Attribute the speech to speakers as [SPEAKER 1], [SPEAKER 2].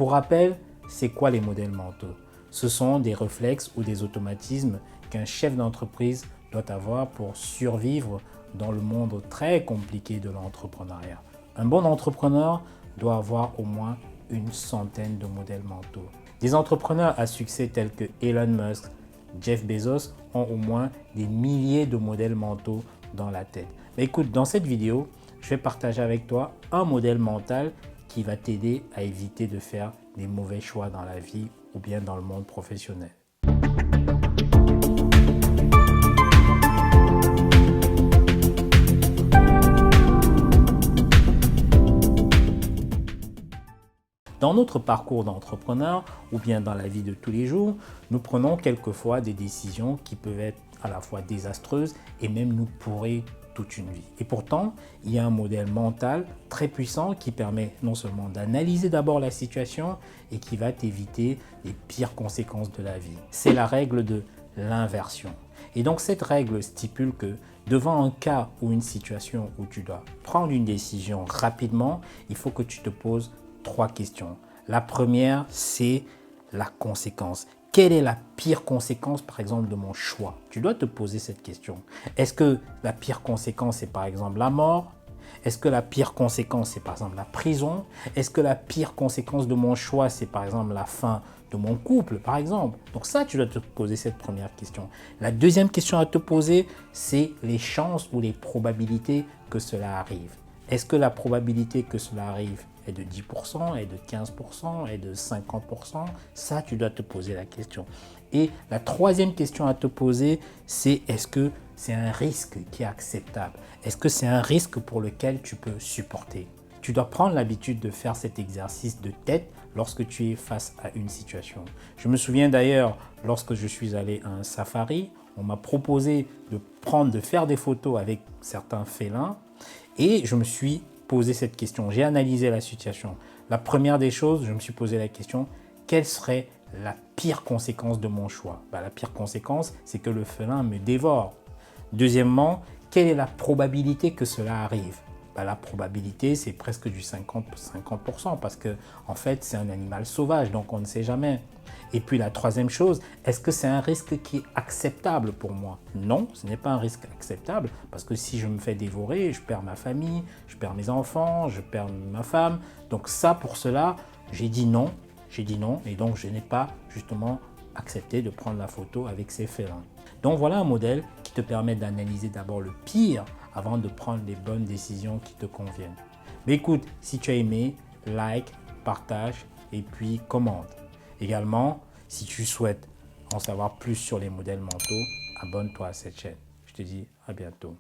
[SPEAKER 1] Pour rappel, c'est quoi les modèles mentaux? Ce sont des réflexes ou des automatismes qu'un chef d'entreprise doit avoir pour survivre dans le monde très compliqué de l'entrepreneuriat. Un bon entrepreneur doit avoir au moins une centaine de modèles mentaux. Des entrepreneurs à succès tels que Elon Musk, Jeff Bezos ont au moins des milliers de modèles mentaux dans la tête. Mais écoute, dans cette vidéo, je vais partager avec toi un modèle mental qui va t'aider à éviter de faire des mauvais choix dans la vie ou bien dans le monde professionnel. Dans notre parcours d'entrepreneur ou bien dans la vie de tous les jours, nous prenons quelquefois des décisions qui peuvent être à la fois désastreuses et même nous pourrir toute une vie. Et pourtant, il y a un modèle mental très puissant qui permet non seulement d'analyser d'abord la situation et qui va t'éviter les pires conséquences de la vie. C'est la règle de l'inversion. Et donc cette règle stipule que devant un cas ou une situation où tu dois prendre une décision rapidement, il faut que tu te poses 3 questions. La première, c'est la conséquence. Quelle est la pire conséquence, par exemple, de mon choix? Tu dois te poser cette question. Est-ce que la pire conséquence, c'est par exemple la mort? Est-ce que la pire conséquence, c'est par exemple la prison? Est-ce que la pire conséquence de mon choix, c'est par exemple la fin de mon couple, par exemple? Donc ça, tu dois te poser cette première question. La deuxième question à te poser, c'est les chances ou les probabilités que cela arrive. Est-ce que la probabilité que cela arrive est de 10%, est de 15%, est de 50%? Ça, tu dois te poser la question. Et la troisième question à te poser, c'est est-ce que c'est un risque qui est acceptable? Est-ce que c'est un risque pour lequel tu peux supporter? Tu dois prendre l'habitude de faire cet exercice de tête lorsque tu es face à une situation. Je me souviens d'ailleurs, lorsque je suis allé à un safari, on m'a proposé de faire des photos avec certains félins et je me suis posé cette question. J'ai analysé la situation. La première des choses, je me suis posé la question, quelle serait la pire conséquence de mon choix? La pire conséquence, c'est que le félin me dévore. Deuxièmement, quelle est la probabilité que cela arrive? La probabilité, c'est presque du 50% parce que en fait, c'est un animal sauvage, donc on ne sait jamais. Et puis la troisième chose, est-ce que c'est un risque qui est acceptable pour moi? Non, ce n'est pas un risque acceptable parce que si je me fais dévorer, je perds ma famille, je perds mes enfants, je perds ma femme. Donc ça, pour cela, j'ai dit non et donc je n'ai pas justement accepté de prendre la photo avec ces félins. Donc voilà un modèle qui te permet d'analyser d'abord le pire avant de prendre les bonnes décisions qui te conviennent. Mais écoute, si tu as aimé, like, partage et puis commente. Également, si tu souhaites en savoir plus sur les modèles mentaux, abonne-toi à cette chaîne. Je te dis à bientôt.